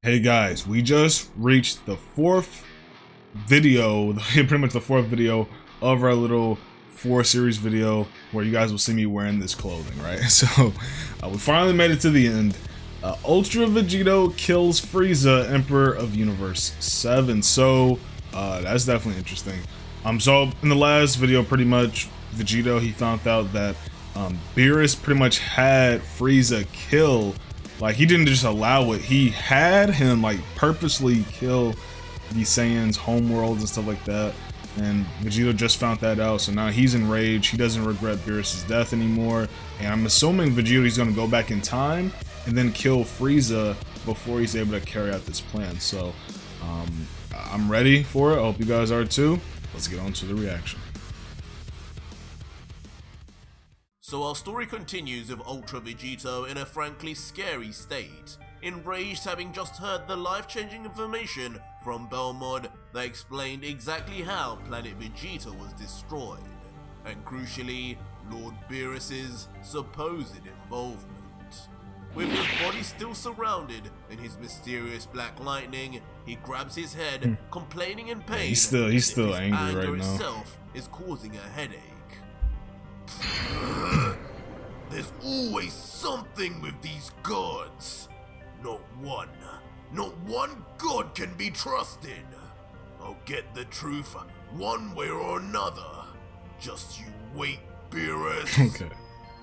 Hey guys, we just reached the fourth video, pretty much the fourth video of our little 4 series video where you guys will see me wearing this clothing, right? So we finally made it to the end. Ultra Vegito kills Frieza, Emperor of Universe 7. So that's definitely interesting. So in the last video, pretty much Vegito, he found out that Beerus pretty much had Frieza kill. Like, he didn't just allow it, he had him like purposely kill the Saiyans' homeworlds and stuff like that. And Vegito just found that out, so now he's enraged. He doesn't regret Beerus' death anymore. And I'm assuming Vegito's gonna go back in time and then kill Frieza before he's able to carry out this plan. So I'm ready for it. I hope you guys are too. Let's get on to the reaction. So our story continues with Ultra Vegito in a frankly scary state, enraged having just heard the life-changing information from Belmod that explained exactly how Planet Vegeta was destroyed, and crucially, Lord Beerus' supposed involvement. With his body still surrounded in his mysterious black lightning, he grabs his head, complaining in pain. He's still angry right now. Itself is causing a headache. There's always something with these gods. Not one god can be trusted. I'll get the truth one way or another. Just you wait, Beerus. Okay.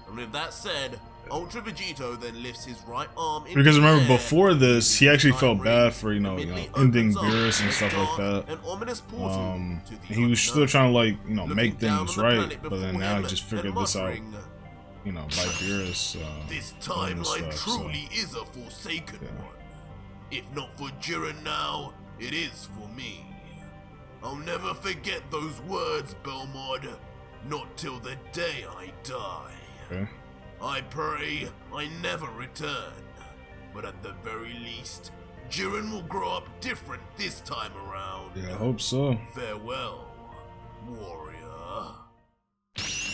And with that said, Ultra Vegito then lifts his right arm in Because remember, the air, before this, he actually felt bad for, immediately ending opens up Beerus and stuff like that. an ominous portal to the He was still unknown. trying to, like, Looking make down things on the right, planet but then before now he him just and figured this out, muttering, by Beerus. This doing this timeline stuff, truly is a forsaken one. If not for Jiren now, it is for me. I'll never forget those words, Belmod. Not till the day I die. Okay. I pray I never return. But at the very least, Jiren will grow up different this time around. Yeah, I hope so. Farewell, warrior.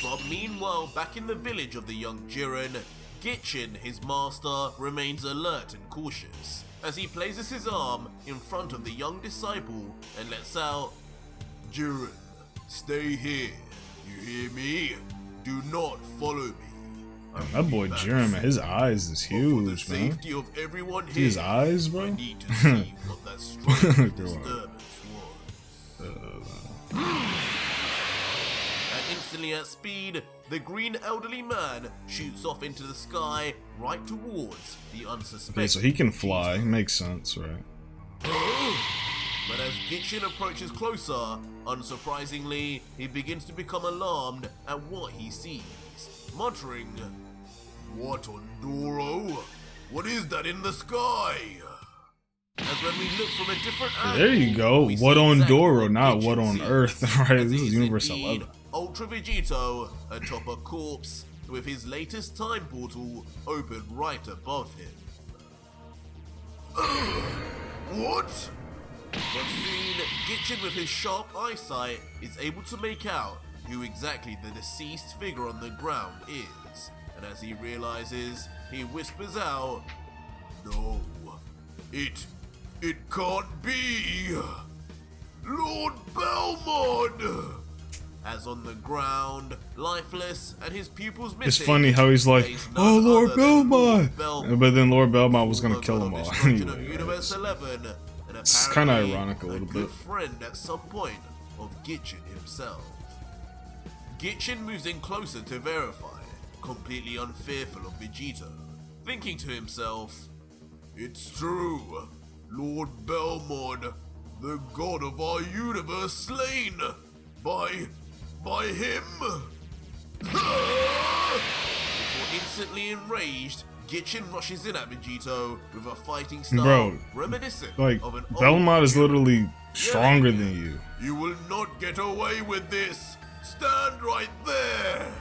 But meanwhile, back in the village of the young Jiren, Gichin, his master, remains alert and cautious as he places his arm in front of the young disciple and lets out, Jiren, stay here. You hear me? Do not follow me. That boy Jiren, man, his eyes is huge, for the man. safety of everyone See here, his eyes, bro? I need to see what that strange Come on. disturbance was. And instantly at speed, the green elderly man shoots off into the sky right towards the unsuspecting. Okay, so he can fly. Vegito. Makes sense, right? But as Gichin approaches closer, unsurprisingly, he begins to become alarmed at what he sees, muttering, "What on Doro? What is that in the sky?" As when we look from a different angle, There you go. we What see on exactly Doro, what not Gichin what on sees, Earth, right? as This he is Universe indeed 11. Ultra Vegito atop a corpse with his latest time portal open right above him. What? But soon, Gichin with his sharp eyesight is able to make out who exactly the deceased figure on the ground is, and as he realizes, he whispers out, "No, it can't be! Lord Belmod!" As on the ground, lifeless and his pupils missing. It's funny how he's like, lays "Oh, none Lord other than Belmont," Belmont, but then Lord Belmont was gonna former kill god them of all destruction of anyway. Universe Right? 11, and It's kinda apparently ironic a little good bit. friend at some point of Gichin himself. Gichin moves in closer to verify, completely unfearful of Vegito, thinking to himself, "It's true, Lord Belmod, the god of our universe, slain by him." Before instantly enraged, Gichin rushes in at Vegito with a fighting style Bro, reminiscent like, of an Belmont is old literally stronger than you. "You will not get away with this! Stand right there!"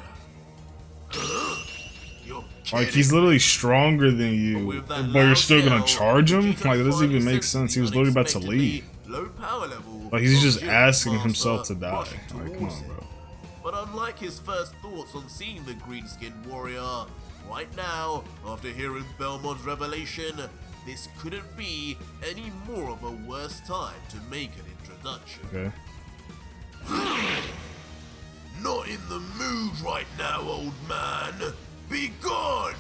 You're Like, he's literally stronger than you, but you're still gonna charge him? Like, that doesn't even make sense. He was literally about to leave. Low power level Like, he's just of Jiren's asking master himself to die. rushing Like, come towards on, him. bro. But unlike his first thoughts on seeing the green-skinned warrior, right now, after hearing Belmod's revelation, this couldn't be any more of a worse time to make an introduction. Okay. Not in the mood right now, old man. Be gone!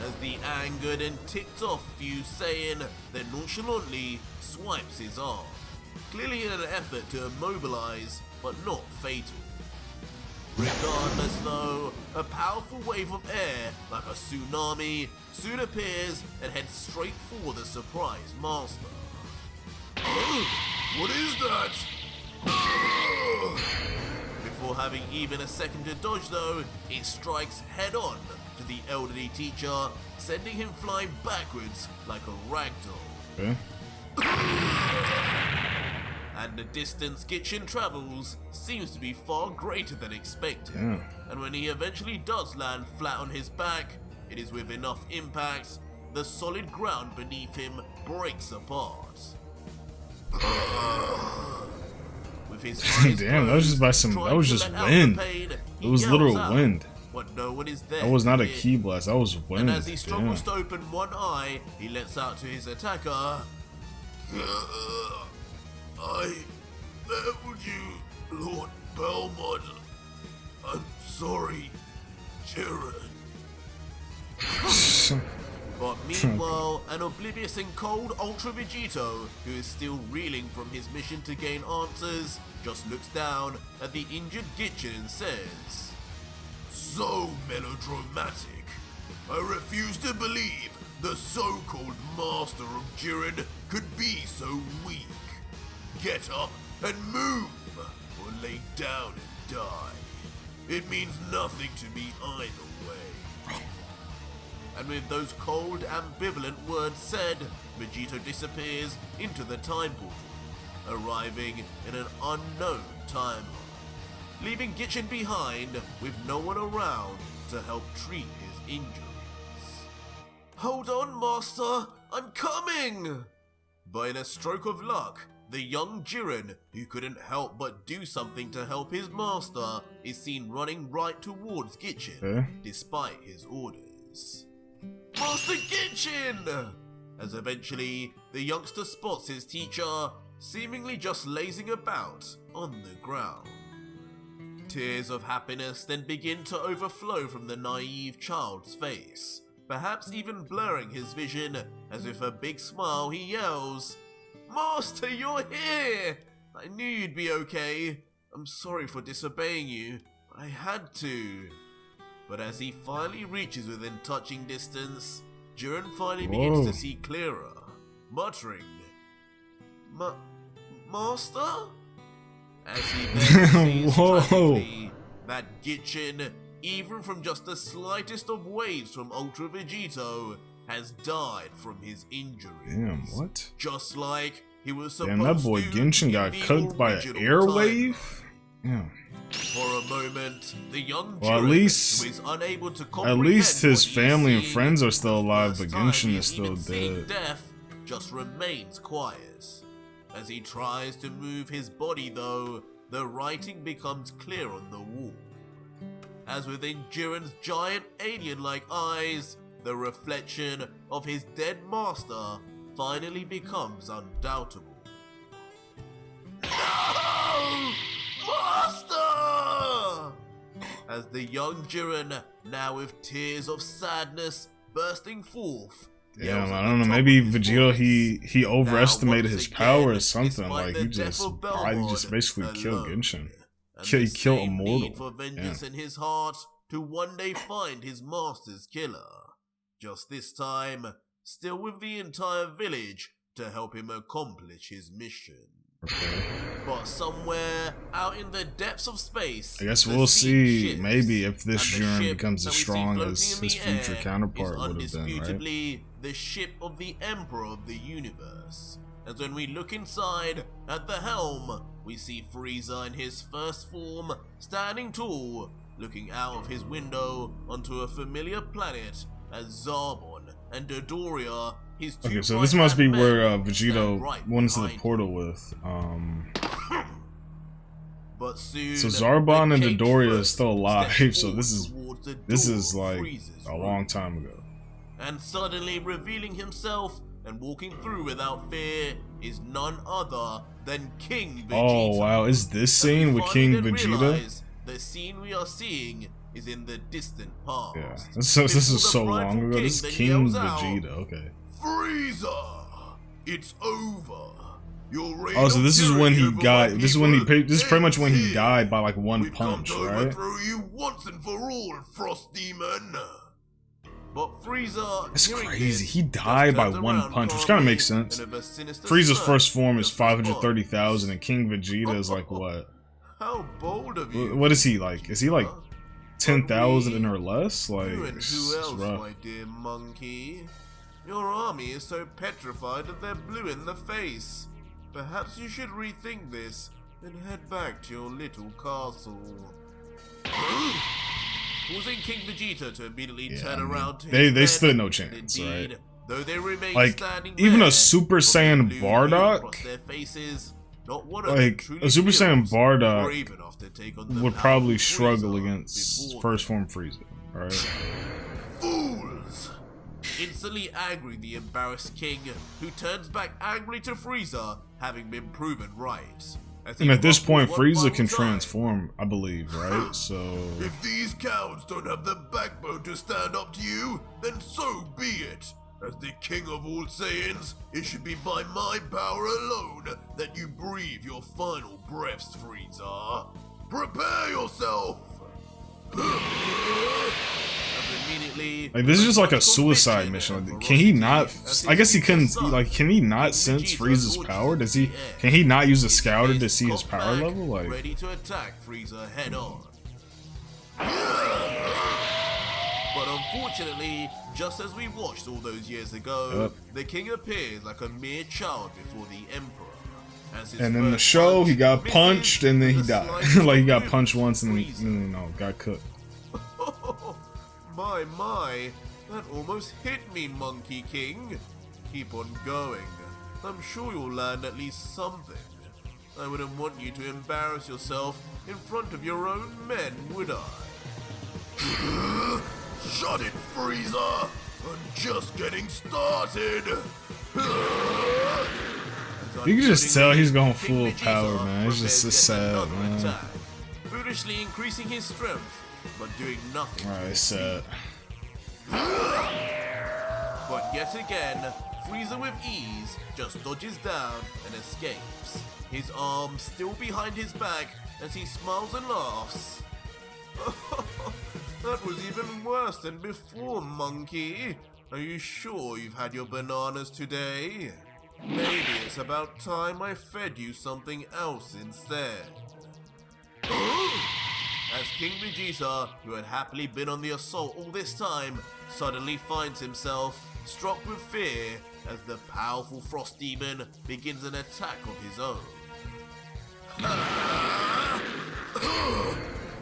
As the angered and ticked off Fusaiyan then nonchalantly swipes his arm, clearly in an effort to immobilize, but not fatal. Regardless though, a powerful wave of air, like a tsunami, soon appears and heads straight for the surprise master. What is that? Before having even a second to dodge though, it strikes head-on to the elderly teacher, sending him flying backwards like a ragdoll. Okay. And the distance Gichin travels seems to be far greater than expected. Yeah. And when he eventually does land flat on his back, it is with enough impact, the solid ground beneath him breaks apart. With his eyes Damn, that was just by some. That was just wind. It was literal wind. But no one is there. That was not a ki blast. That was wind. And as he struggles to open one eye, he lets out to his attacker. I failed you, Lord Belmont. I'm sorry, Jiren. But meanwhile, an oblivious and cold Ultra Vegito, who is still reeling from his mission to gain answers, just looks down at the injured Gichin and says, "So melodramatic. I refuse to believe the so-called master of Jiren could be so weak. Get up and move, or lay down and die. It means nothing to me either way." And with those cold, ambivalent words said, Vegito disappears into the time portal, arriving in an unknown timeline, leaving Gichin behind with no one around to help treat his injuries. "Hold on, Master, I'm coming!" But in a stroke of luck, the young Jiren, who couldn't help but do something to help his master, is seen running right towards Gichin, despite his orders. "Master Gichin!" As eventually, the youngster spots his teacher, seemingly just lazing about on the ground. Tears of happiness then begin to overflow from the naive child's face, perhaps even blurring his vision, as with a big smile he yells, "Master, you're here! I knew you'd be okay. I'm sorry for disobeying you, but I had to." But as he finally reaches within touching distance, Jiren finally begins to see clearer, muttering, "Master?" As he then sees tragically that Gichin, even from just the slightest of waves from Ultra Vegito, has died from his injuries. Damn, what? Just like he was supposed to. Damn, that boy Genshin got cooked by an airwave? Yeah. For a moment, the young well, Jiren, who is unable to comprehend his what family and he's friends seen are still for the alive, first but time Genshin he is has even still seen dead. Death just remains quiet. As he tries to move his body though, the writing becomes clear on the wall. As within Jiren's giant alien-like eyes, the reflection of his dead master finally becomes undoubtable. No! Master! As the young Jiren, now with tears of sadness bursting forth, Damn, I don't know, maybe Vegito, he overestimated his power or something, like he just basically killed Genshin. He killed Immortal. Need for vengeance in his heart to one day find his master's killer. Just this time, still with the entire village to help him accomplish his mission. But somewhere out in the depths of space, I guess we'll see maybe if this Jiren becomes as strong as his future counterpart would have been, right? The ship of the Emperor of the Universe. As when we look inside, at the helm, we see Frieza in his first form, standing tall, looking out of his window onto a familiar planet as Zarbon and Dodoria, his two so this must be where Vegito right went into the portal with. But soon, so Zarbon and the Dodoria is still alive, so this is This like a long time ago. and suddenly revealing himself and walking through without fear is none other than King Vegito. Oh wow, is this scene with King Vegeta? The scene we are seeing is in the distant past. Yeah, this is so long ago. This is King Vegeta, okay. Frieza! It's over. Oh, so this is when he got. This is pretty much when he died by like one punch, right? Overthrow you once and for all, Frost Demon. But Frieza, that's crazy. He died by one punch, which kind of makes sense. Frieza's first form is 530,000, and King Vegeta is like what? How bold of you! What is he like? Is he like 10,000 or less? Like, who else, rough. my dear monkey? Your army is so petrified that they're blue in the face. Perhaps you should rethink this and head back to your little castle. Causing King Vegeta to immediately turn around to his they men, stood no chance, indeed, right? Though they remain Like, standing even there, a Super Saiyan blue Bardock, across their faces, not one of like, them a Super Saiyan feels brave Bardock enough to take on the would probably powerful struggle Frieza against before first form Frieza, right? Fools! Instantly angry, the embarrassed king, who turns back angrily to Frieza, having been proven right. And at this point, Frieza can transform, I believe, right? So... if these cowards don't have the backbone to stand up to you, then so be it. As the king of all Saiyans, it should be by my power alone that you breathe your final breaths, Frieza. Prepare yourself! Like, this is just like a suicide mission. Like, can he not? I guess he couldn't. Like, can he not sense Frieza's power? Does he? Can he not use a scouter to see his power level? Like, ready to attack Frieza head on. But unfortunately, just as we watched all those years ago, the king appears like a mere child before the emperor. And in the show, he got punched and then he died. Like, he got punched once and then, got cooked. My, that almost hit me, Monkey King. Keep on going. I'm sure you'll land at least something. I wouldn't want you to embarrass yourself in front of your own men, would I? Shut it, Frieza! I'm just getting started! You can just tell he's going full power, man. It's just sad, man. Foolishly increasing his strength, but doing nothing. Alright, sad. But yet again, Frieza with ease just dodges down and escapes. His arms still behind his back as he smiles and laughs. That was even worse than before, monkey. Are you sure you've had your bananas today? Maybe it's about time I fed you something else instead. As King Vegeta, who had happily been on the assault all this time, suddenly finds himself struck with fear as the powerful Frost Demon begins an attack of his own.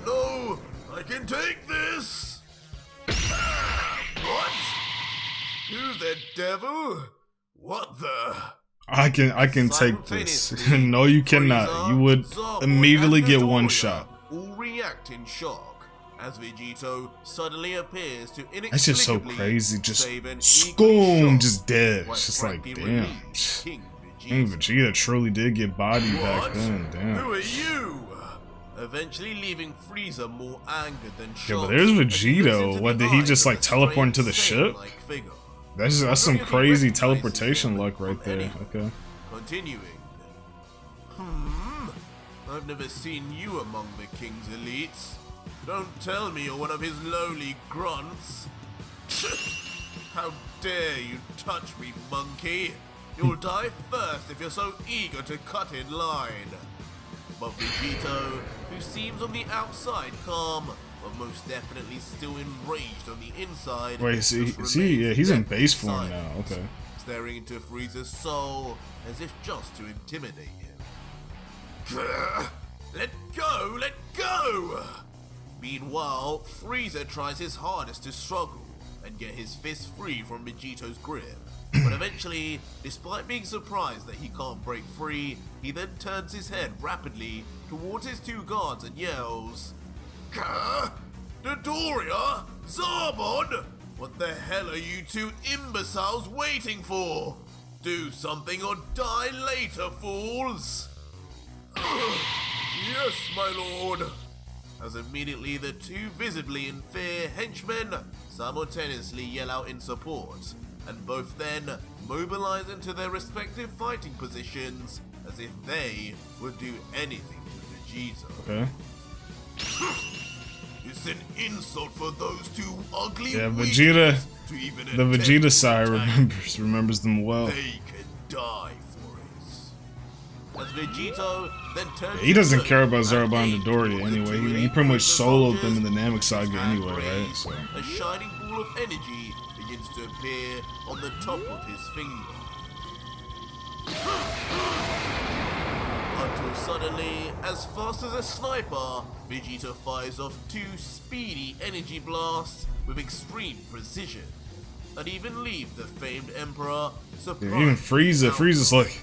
No, I can take this! What? Who's the devil? What the? I can take this. No, you cannot. You would immediately get one shot. All react in shock as Vegito suddenly appears to inexplicably That's just so crazy. Just save an scoom, equal just dead. shot It's just while like, Frankie damn. released King King Vegeta truly did get bodied back then. Damn. Who are you? Eventually leaving Frieza more angered than shocked. Yeah, but there's Vegito. What, did he just like teleport into the ship? That's some crazy teleportation luck right there. Okay. Continuing. I've never seen you among the King's elites. Don't tell me you're one of his lowly grunts. How dare you touch me, monkey? You'll die first if you're so eager to cut in line. But Vegito, who seems on the outside calm, but most definitely still enraged on the inside. Wait, yeah, he's in base form now. Okay. Staring into Frieza's soul as if just to intimidate him. Let go! Let go! Meanwhile, Frieza tries his hardest to struggle and get his fist free from Vegito's grip. But eventually, despite being surprised that he can't break free, he then turns his head rapidly towards his two guards and yells, Dodoria? Zarbon? What the hell are you two imbeciles waiting for? Do something or die later, fools! Yes, my lord! As immediately the two visibly in fear henchmen simultaneously yell out in support, and both then mobilize into their respective fighting positions as if they would do anything to Vegito. Okay. It's an insult for those two ugly Vegeta, to even the Vegeta attempt side to attack. remembers them well. They can die for it. As Vegito then turns He doesn't to care about Zoro Zoroba and and Dodoria aims anyway. to He pretty much soldiers, soloed them in the Namek Saga his anyway, hand right? raised, So. a shining ball of energy begins to appear on the top of his finger. Until suddenly, as fast as a sniper, Vegeta fires off two speedy energy blasts with extreme precision that even leave the famed Emperor surprised. Even Frieza's like...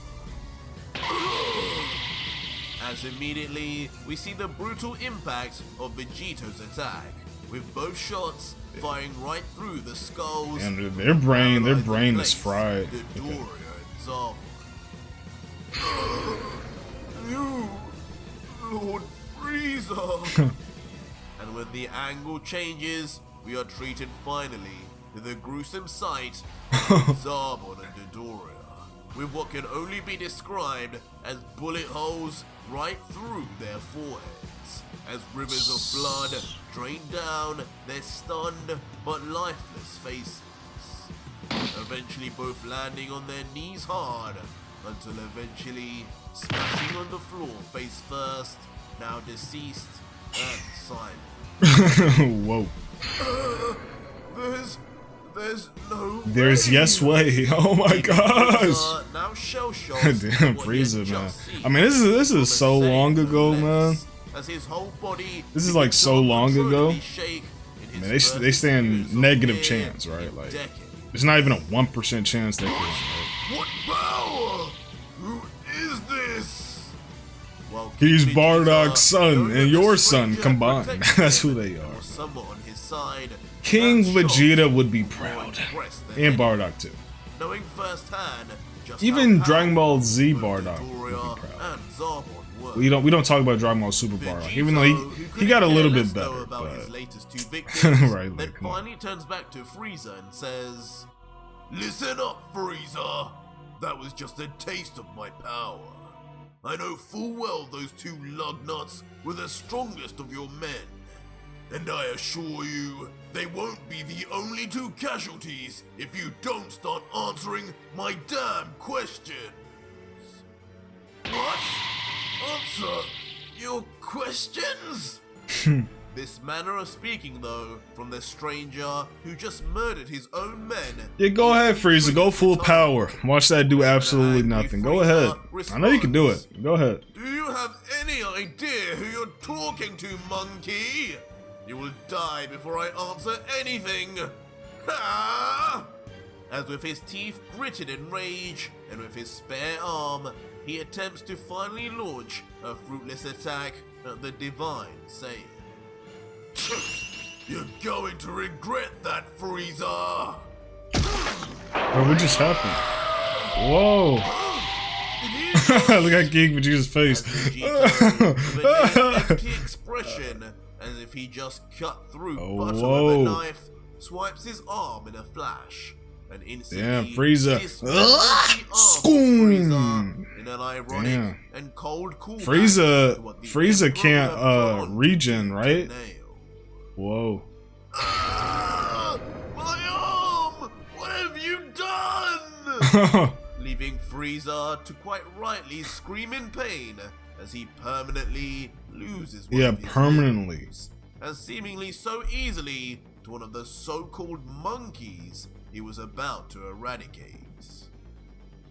As immediately, we see the brutal impact of Vegito's attack, with both shots firing right through the skulls. And their brain is fried. Dodoria and Zarbon. You, Lord Frieza! And when the angle changes, we are treated finally to the gruesome sight of Zarbon and Dodoria, with what can only be described as bullet holes right through their foreheads, as rivers of blood drain down their stunned but lifeless faces, eventually both landing on their knees hard, until eventually smashing on the floor face first, now deceased and silent. Whoa. There's no There's way. yes way. Oh my gosh. Now shell-shocked. Damn, Frieza, man. I mean, this is so long ago, man. As his whole body This is like so long ago. Man, they stand negative chance, right? Like, there's not even a 1% chance they could. Right? What power? Who is this? Well, He's Vegeta, Bardock's son knowing and that your the son stranger combined. protects That's him who they are. or someone on his side, King that Vegeta shock would be will proud. impress the And enemy. Bardock too. Knowing firsthand just Even how Dragon Ball Z powerful Bardock would be Dodoria proud. and Zarbon were. We don't talk about Dragon Ball Super Bardock, even though Vegito, he got a who little couldn't bit care less, though, better. about his But latest two victims, right, then like, come on. finally turns back to Frieza and says, "Listen up, Frieza. That was just a taste of my power. I know full well those two lugnuts were the strongest of your men. And I assure you, they won't be the only two casualties if you don't start answering my damn questions." What? Answer your questions? This manner of speaking, though, from the stranger who just murdered his own men. yeah, go ahead, Frieza. Go full power. Watch that do absolutely nothing. Go ahead. I know you can do it. Go ahead. Do you have any idea who you're talking to, monkey? You will die before I answer anything. Ha! As with his teeth gritted in rage, and with his spare arm, he attempts to finally launch a fruitless attack at the Divine Saiyan. You're going to regret that, Frieza! Bro, what just happened? Whoa. Look at King Vegeta's face. Vegito, with an empty expression, as if he just cut through butter whoa. with a knife, swipes his arm in a flash, and instantly Damn, Frieza. dismembers the arm of Frieza in an ironic Damn. and cold callback to what the Frieza Emperor can't would have done regen, right? to nail. Whoa. Ah, my arm! What have you done? Leaving Frieza to quite rightly scream in pain as he permanently loses one Yeah, of his permanently. limbs, as seemingly so easily to one of the so-called monkeys he was about to eradicate.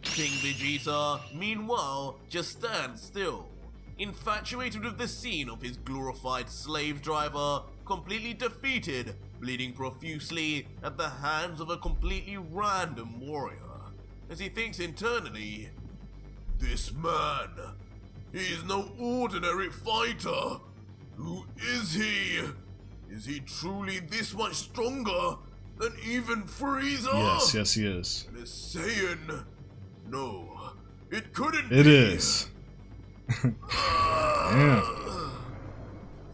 King Vegeta, meanwhile, just stands still, infatuated with the scene of his glorified slave driver completely defeated, bleeding profusely at the hands of a completely random warrior, as he thinks internally, "This man, he is no ordinary fighter. Who is he? Is he truly this much stronger than even Frieza? Yes, he is. And is saying, no, it couldn't be. It is. Yeah.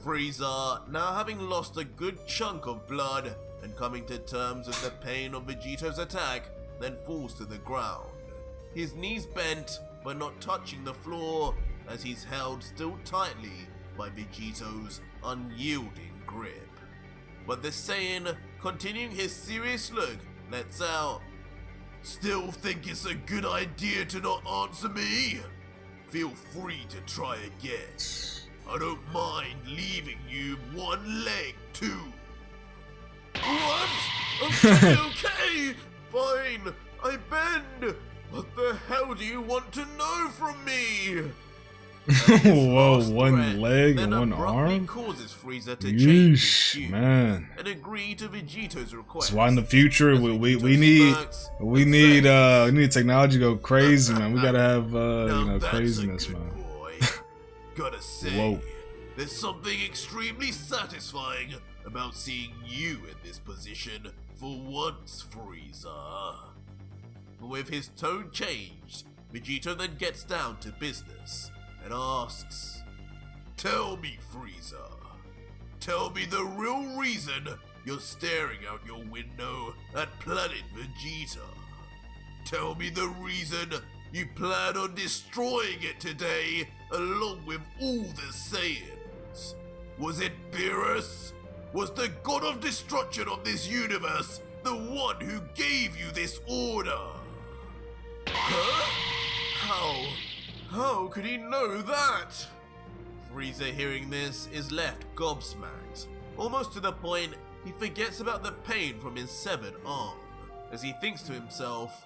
Frieza, now having lost a good chunk of blood and coming to terms with the pain of Vegito's attack, then falls to the ground. His knees bent, but not touching the floor, as he's held still tightly by Vegito's unyielding grip. But the Saiyan, continuing his serious look, lets out, "Still think it's a good idea to not answer me? Feel free to try again. I don't mind leaving you one leg too." What? Okay, fine, I bend. What the hell do you want to know from me? Whoa, one leg and one arm? Causes Frieza to change Yeesh, his man. and agree to Vegito's request. That's why in the future we need technology to go crazy, man. We gotta have craziness, man. Boy. Gotta say, Whoa. there's something extremely satisfying about seeing you in this position for once, Frieza. With his tone changed, Vegito then gets down to business and asks, "Tell me, Frieza. Tell me the real reason you're staring out your window at planet Vegeta. Tell me the reason you plan on destroying it today along with all the Saiyans. Was it Beerus? Was the god of destruction of this universe the one who gave you this order?" Huh? How could he know that? Frieza, hearing this, is left gobsmacked, almost to the point he forgets about the pain from his severed arm, as he thinks to himself,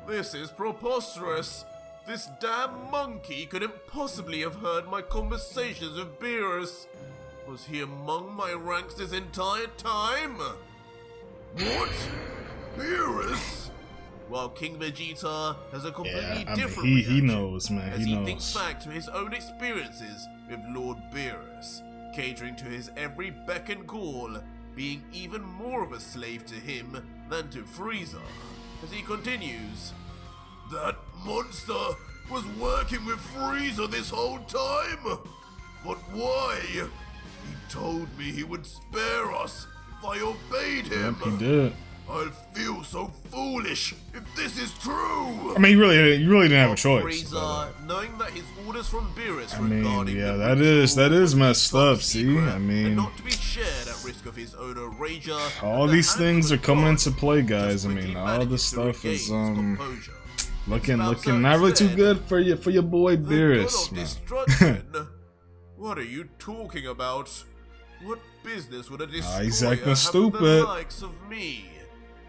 "This is preposterous. This damn monkey couldn't possibly have heard my conversations with Beerus. Was he among my ranks this entire time? What? Beerus?" While King Vegeta has a completely different reaction, he knows, man. as he thinks back to his own experiences with Lord Beerus, catering to his every beck and call, being even more of a slave to him than to Frieza. As he continues, "That monster was working with Frieza this whole time? But why? He told me he would spare us if I obeyed him. Yep, he did. I'll feel so foolish if this is true." I mean, you really didn't have a choice. Frieza, knowing that his orders from Beerus regarding that is messed up. See, I mean, and not to be shared at risk of his owner Ranger, all these things are coming into play, guys. I mean, all this stuff is looking not really too good for your boy Beerus. What are you talking about? What business would a destroyer he's acting have with stupid. the likes of me?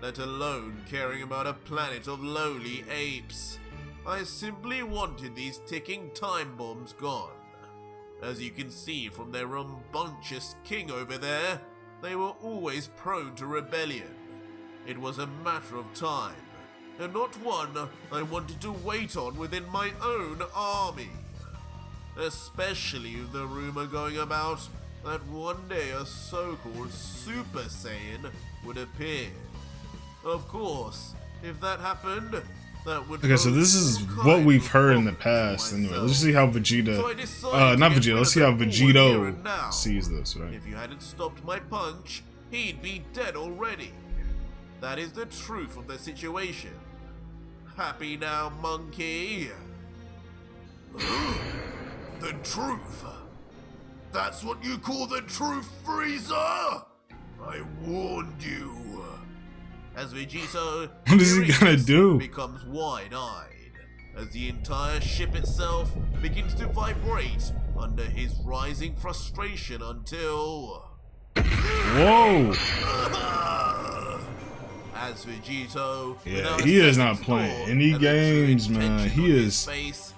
Let alone caring about a planet of lowly apes. I simply wanted these ticking time bombs gone. As you can see from their rambunctious king over there, they were always prone to rebellion. It was a matter of time, and not one I wanted to wait on within my own army. Especially with the rumor going about that one day a so-called Super Saiyan would appear. Of course, if that happened, that would... Okay, so this is what we've heard in the past. Anyway, let's see how Vegeta... not Vegeta, let's see how Vegito sees this, right? If you hadn't stopped my punch, he'd be dead already. That is the truth of the situation. Happy now, monkey? The truth? That's what you call the truth, Frieza? I warned you. As Vegito, what is he gonna do? Becomes wide-eyed, as the entire ship itself begins to vibrate under his rising frustration until... Whoa! As Vegito, he is not playing any games, man. He is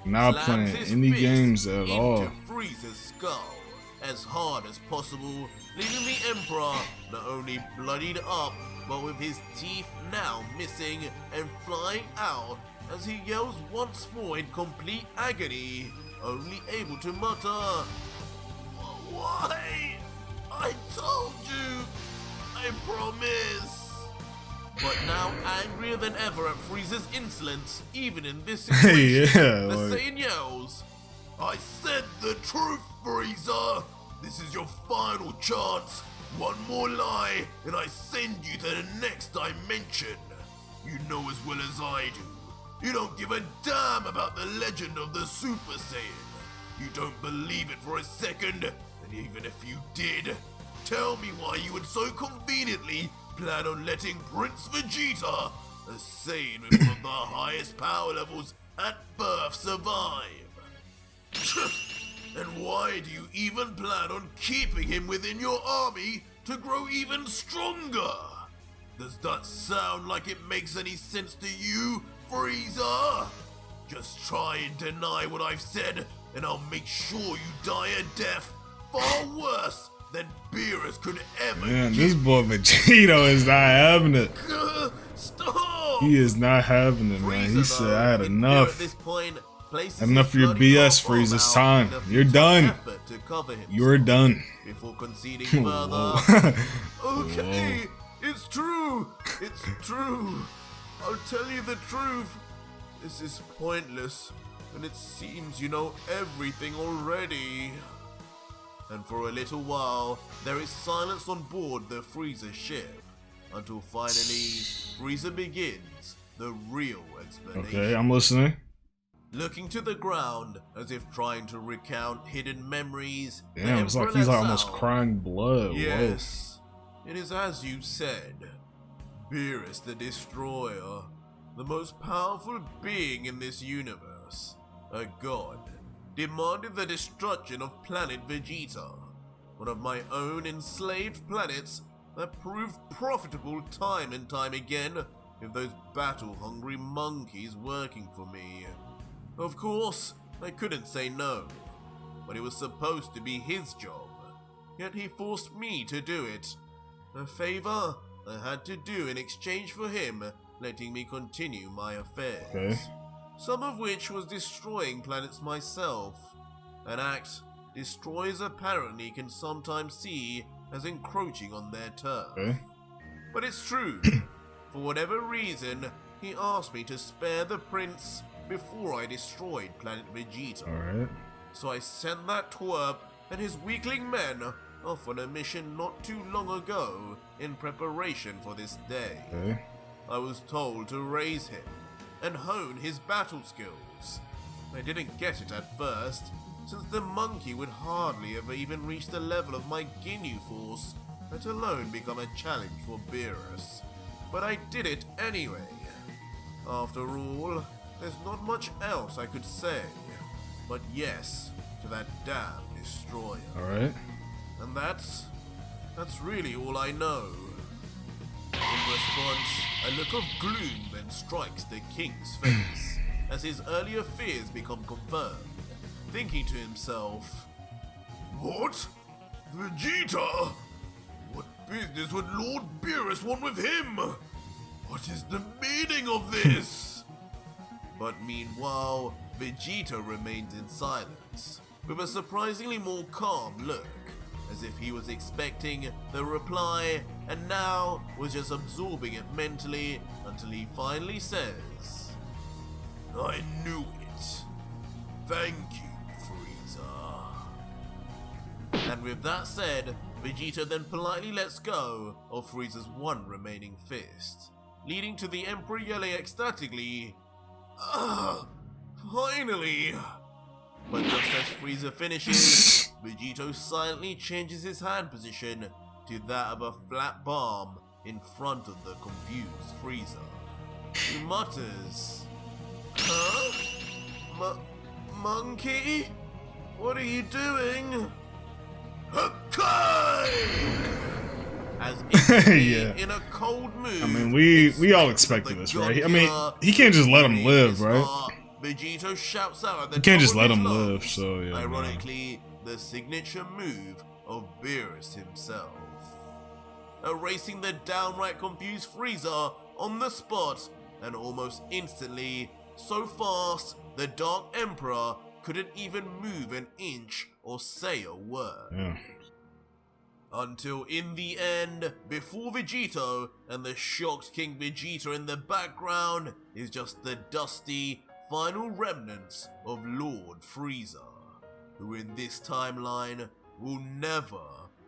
not playing any games at all. Frieza's skull as hard as possible, leaving the Emperor not only bloodied up, but with his teeth now missing and flying out as he yells once more in complete agony, only able to mutter, "Why? I told you! I promise!" But now angrier than ever at Frieza's insolence, even in this situation, the Saiyan yells, "I said the truth, Frieza! This is your final chance. One more lie, and I send you to the next dimension. You know as well as I do. You don't give a damn about the legend of the Super Saiyan. You don't believe it for a second, and even if you did, tell me why you would so conveniently plan on letting Prince Vegeta, a Saiyan with one of the highest power levels at birth, survive. And why do you even plan on keeping him within your army to grow even stronger? Does that sound like it makes any sense to you, Frieza? Just try and deny what I've said, and I'll make sure you die a death far worse than Beerus could ever. Man, this boy Vegito is not having it. Stop! He is not having it, man. He said, I had enough. At this point, enough of your BS, Frieza. It's time. You're done. You're done. Before conceding further. Okay, it's true. It's true. I'll tell you the truth. This is pointless, and it seems you know everything already. And for a little while, there is silence on board the Frieza ship, until finally, Frieza begins the real explanation. Okay, I'm listening. Looking to the ground, as if trying to recount hidden memories. Damn, it's like he's like almost crying blood. Yes, it is as you said. Beerus the Destroyer, the most powerful being in this universe, a god, demanded the destruction of planet Vegeta, one of my own enslaved planets that proved profitable time and time again with those battle-hungry monkeys working for me. Of course, I couldn't say no, but it was supposed to be his job, yet he forced me to do it. A favor I had to do in exchange for him letting me continue my affairs. Okay. Some of which was destroying planets myself, an act destroyers apparently can sometimes see as encroaching on their turf. Okay. But it's true. For whatever reason, he asked me to spare the prince before I destroyed planet Vegeta. Alright. So I sent that twerp and his weakling men off on a mission not too long ago in preparation for this day. Okay. I was told to raise him and hone his battle skills. I didn't get it at first, since the monkey would hardly ever even reach the level of my Ginyu Force, let alone become a challenge for Beerus. But I did it anyway. After all, there's not much else I could say, but yes to that damn destroyer. Alright. And that's really all I know. In response, a look of gloom then strikes the king's face, as his earlier fears become confirmed, thinking to himself, "What? Vegeta? What business would Lord Beerus want with him? What is the meaning of this?" But meanwhile, Vegeta remains in silence, with a surprisingly more calm look, as if he was expecting the reply and now was just absorbing it mentally until he finally says, "I knew it. Thank you, Frieza." And with that said, Vegeta then politely lets go of Frieza's one remaining fist, leading to the Emperor yelling ecstatically, "Finally!" But just as Frieza finishes, Vegito silently changes his hand position to that of a flat palm in front of the confused Frieza. He mutters, "Huh? Monkey? What are you doing?" "Okay!" As instantly, Yeah. in a cold move. I mean, we all expected this, right? I mean, he can't just let him live, right? Vegito shouts out at the You can't top just of let his him lungs, live, so yeah. Ironically, the signature move of Beerus himself. Erasing the downright confused Frieza on the spot, and almost instantly, so fast, the Dark Emperor couldn't even move an inch or say a word. Yeah. Until in the end, before Vegito and the shocked King Vegeta in the background is just the dusty, final remnants of Lord Frieza, who in this timeline will never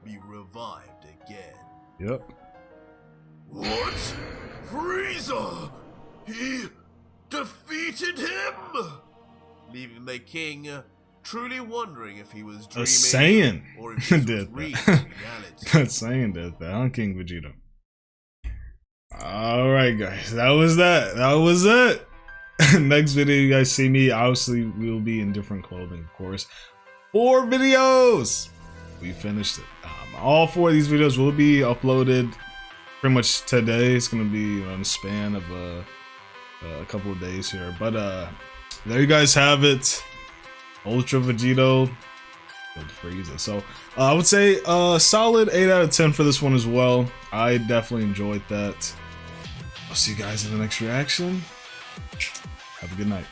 be revived again. Yep. What? Frieza! He defeated him! Leaving the king truly wondering if he was dreaming Saiyan or if he was did real that. reality. Saiyan did that, huh, King Vegeta? Alright guys, that was it. Next video you guys see me, obviously we'll be in different clothing, of course. 4 videos! We finished it. All 4 of these videos will be uploaded pretty much today. It's gonna be on the span of a couple of days here. But there you guys have it. Ultra Vegito with Frieza. So I would say solid 8 out of 10 for this one as well. I definitely enjoyed that. I'll see you guys in the next reaction. Have a good night.